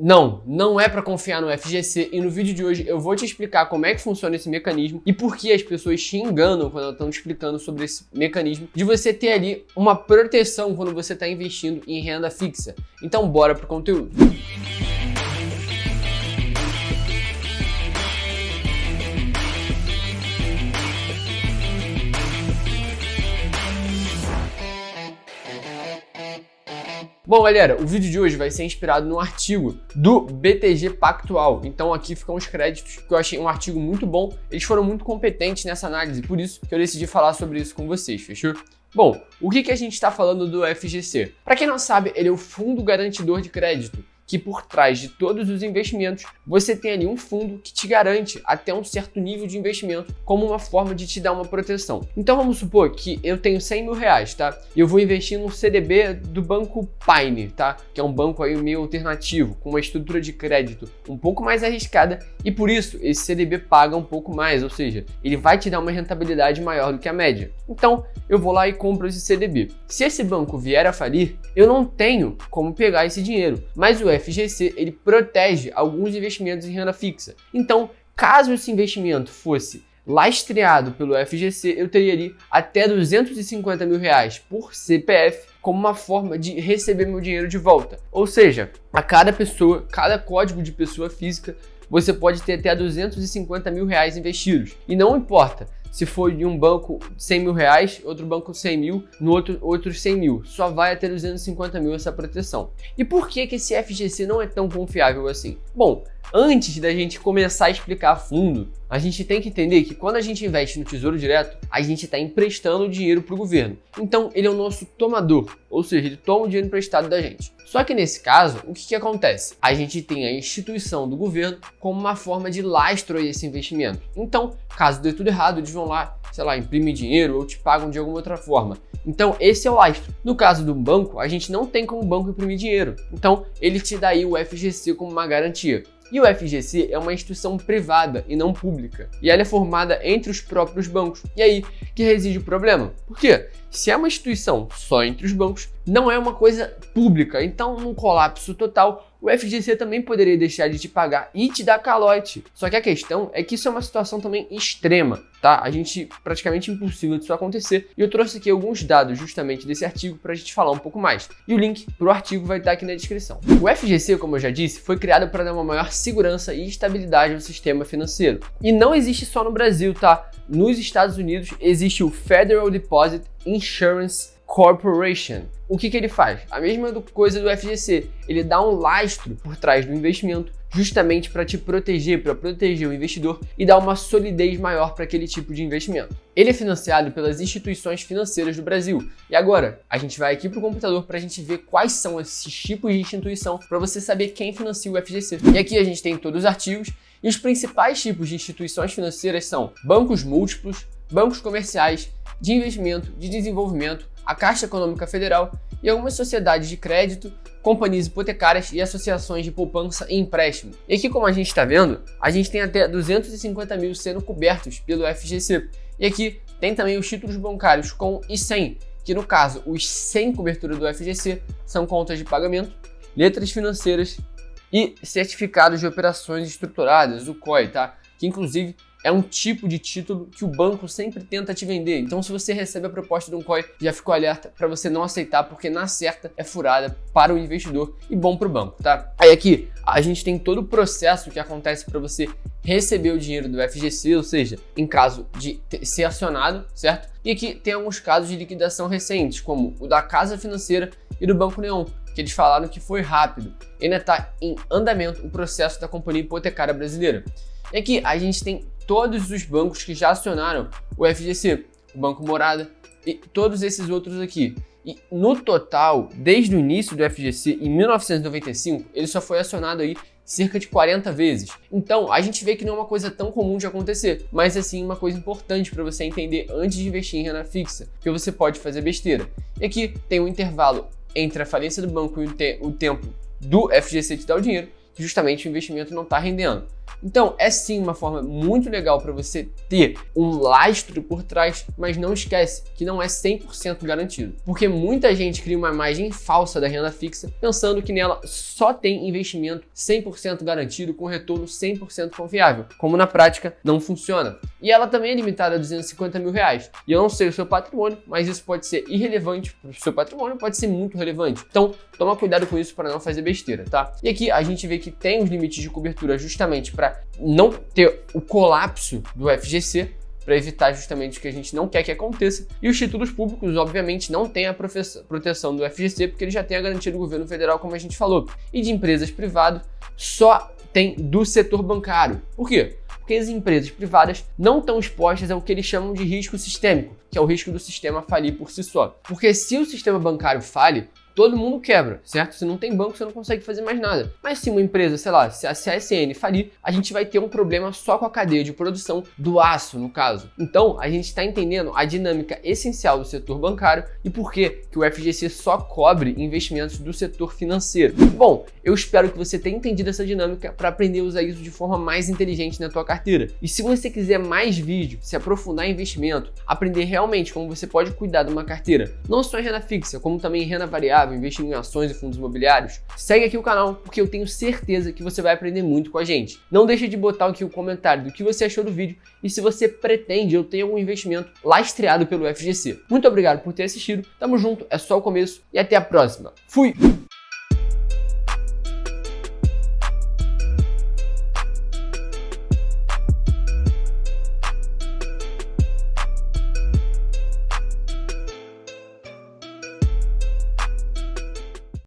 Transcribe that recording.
não é para confiar no FGC, e no vídeo de hoje eu vou te explicar como é que funciona esse mecanismo e por que as pessoas te enganam quando elas estão te explicando sobre esse mecanismo de você ter ali uma proteção quando você está investindo em renda fixa. Então bora pro conteúdo. Bom, galera, o vídeo de hoje vai ser inspirado num artigo do BTG Pactual. Então aqui ficam os créditos, que eu achei um artigo muito bom. Eles foram muito competentes nessa análise, por isso que eu decidi falar sobre isso com vocês, fechou? Bom, o que a gente está falando do FGC? Para quem não sabe, ele é o Fundo Garantidor de Crédito, que por trás de todos os investimentos, você tem ali um fundo que te garante até um certo nível de investimento como uma forma de te dar uma proteção. Então vamos supor que eu tenho 100 mil reais, tá? E eu vou investir num CDB do Banco Pine, tá? Que é um banco aí meio alternativo, com uma estrutura de crédito um pouco mais arriscada e por isso esse CDB paga um pouco mais, ou seja, ele vai te dar uma rentabilidade maior do que a média. Então eu vou lá e compro esse CDB. Se esse banco vier a falir, eu não tenho como pegar esse dinheiro, mas o FGC ele protege alguns investimentos em renda fixa. Então, caso esse investimento fosse lastreado pelo FGC, eu teria ali até 250 mil reais por CPF como uma forma de receber meu dinheiro de volta. Ou seja, a cada pessoa, cada código de pessoa física, você pode ter até 250 mil reais investidos. E não importa se for de um banco 100 mil reais, outro banco 100 mil, no outro 100 mil. Só vai até 250 mil essa proteção. E por que esse FGC não é tão confiável assim? Bom, antes da gente começar a explicar a fundo, a gente tem que entender que quando a gente investe no Tesouro Direto, a gente está emprestando dinheiro para o governo. Então, ele é o nosso tomador, ou seja, ele toma o dinheiro emprestado da gente. Só que nesse caso, o que acontece? A gente tem a instituição do governo como uma forma de lastro a esse investimento. Então, caso dê tudo errado, eles vão lá, sei lá, imprimir dinheiro ou te pagam de alguma outra forma. Então, esse é o lastro. No caso do banco, a gente não tem como o banco imprimir dinheiro. Então, ele te dá aí o FGC como uma garantia. E o FGC é uma instituição privada e não pública. E ela é formada entre os próprios bancos. E aí que reside o problema. Por quê? Se é uma instituição só entre os bancos, não é uma coisa pública. Então, num colapso total, o FGC também poderia deixar de te pagar e te dar calote. Só que a questão é que isso é uma situação também extrema, tá? Praticamente impossível disso acontecer. E eu trouxe aqui alguns dados justamente desse artigo pra gente falar um pouco mais. E o link pro artigo vai estar aqui na descrição. O FGC, como eu já disse, foi criado para dar uma maior segurança e estabilidade ao sistema financeiro. E não existe só no Brasil, tá? Nos Estados Unidos existe o Federal Deposit Insurance Corporation. O que ele faz? A mesma coisa do FGC. Ele dá um lastro por trás do investimento justamente para te proteger, para proteger o investidor e dar uma solidez maior para aquele tipo de investimento. Ele é financiado pelas instituições financeiras do Brasil. E agora, a gente vai aqui para o computador para a gente ver quais são esses tipos de instituição para você saber quem financia o FGC. E aqui a gente tem todos os artigos e os principais tipos de instituições financeiras são bancos múltiplos, bancos comerciais, de investimento, de desenvolvimento, a Caixa Econômica Federal e algumas sociedades de crédito, companhias hipotecárias e associações de poupança e empréstimo. E aqui, como a gente está vendo, a gente tem até 250 mil sendo cobertos pelo FGC. E aqui tem também os títulos bancários com I100, que no caso, os sem cobertura do FGC são contas de pagamento, letras financeiras e certificados de operações estruturadas, o COI, tá? Que inclusive é um tipo de título que o banco sempre tenta te vender. Então, se você recebe a proposta de um COI, já ficou alerta para você não aceitar, porque na certa é furada para o investidor e bom para o banco, tá? Aí aqui a gente tem todo o processo que acontece para você receber o dinheiro do FGC, ou seja, em caso de ser acionado, certo? E aqui tem alguns casos de liquidação recentes, como o da Casa Financeira e do Banco Neon, que eles falaram que foi rápido. Ainda está em andamento o processo da Companhia Hipotecária Brasileira. E aqui a gente tem todos os bancos que já acionaram o FGC, o Banco Morada e todos esses outros aqui. E no total, desde o início do FGC, em 1995, ele só foi acionado aí cerca de 40 vezes. Então, a gente vê que não é uma coisa tão comum de acontecer, mas assim uma coisa importante para você entender antes de investir em renda fixa, que você pode fazer besteira. E aqui tem um intervalo entre a falência do banco e o tempo do FGC te dar o dinheiro, que justamente o investimento não está rendendo. Então, é sim uma forma muito legal para você ter um lastro por trás, mas não esquece que não é 100% garantido. Porque muita gente cria uma imagem falsa da renda fixa, pensando que nela só tem investimento 100% garantido com retorno 100% confiável, como na prática não funciona. E ela também é limitada a R$250 mil. E eu não sei o seu patrimônio, mas isso pode ser irrelevante para o seu patrimônio, pode ser muito relevante. Então, toma cuidado com isso para não fazer besteira, tá? E aqui a gente vê que tem os limites de cobertura justamente para não ter o colapso do FGC, para evitar justamente o que a gente não quer que aconteça. E os títulos públicos, obviamente, não têm a proteção do FGC, porque ele já tem a garantia do governo federal, como a gente falou. E de empresas privadas, só tem do setor bancário. Por quê? Porque as empresas privadas não estão expostas ao que eles chamam de risco sistêmico, que é o risco do sistema falir por si só. Porque se o sistema bancário falhe, todo mundo quebra, certo? Se não tem banco, você não consegue fazer mais nada. Mas se uma empresa, sei lá, se a CSN falir, a gente vai ter um problema só com a cadeia de produção do aço, no caso. Então, a gente está entendendo a dinâmica essencial do setor bancário e por que o FGC só cobre investimentos do setor financeiro. Bom, eu espero que você tenha entendido essa dinâmica para aprender a usar isso de forma mais inteligente na tua carteira. E se você quiser mais vídeos, se aprofundar em investimento, aprender realmente como você pode cuidar de uma carteira, não só em renda fixa, como também em renda variável, investindo em ações e fundos imobiliários, segue aqui o canal, porque eu tenho certeza que você vai aprender muito com a gente. Não deixe de botar aqui o comentário do que você achou do vídeo e se você pretende ou tem algum investimento lastreado pelo FGC. Muito obrigado por ter assistido, tamo junto, é só o começo e até a próxima. Fui!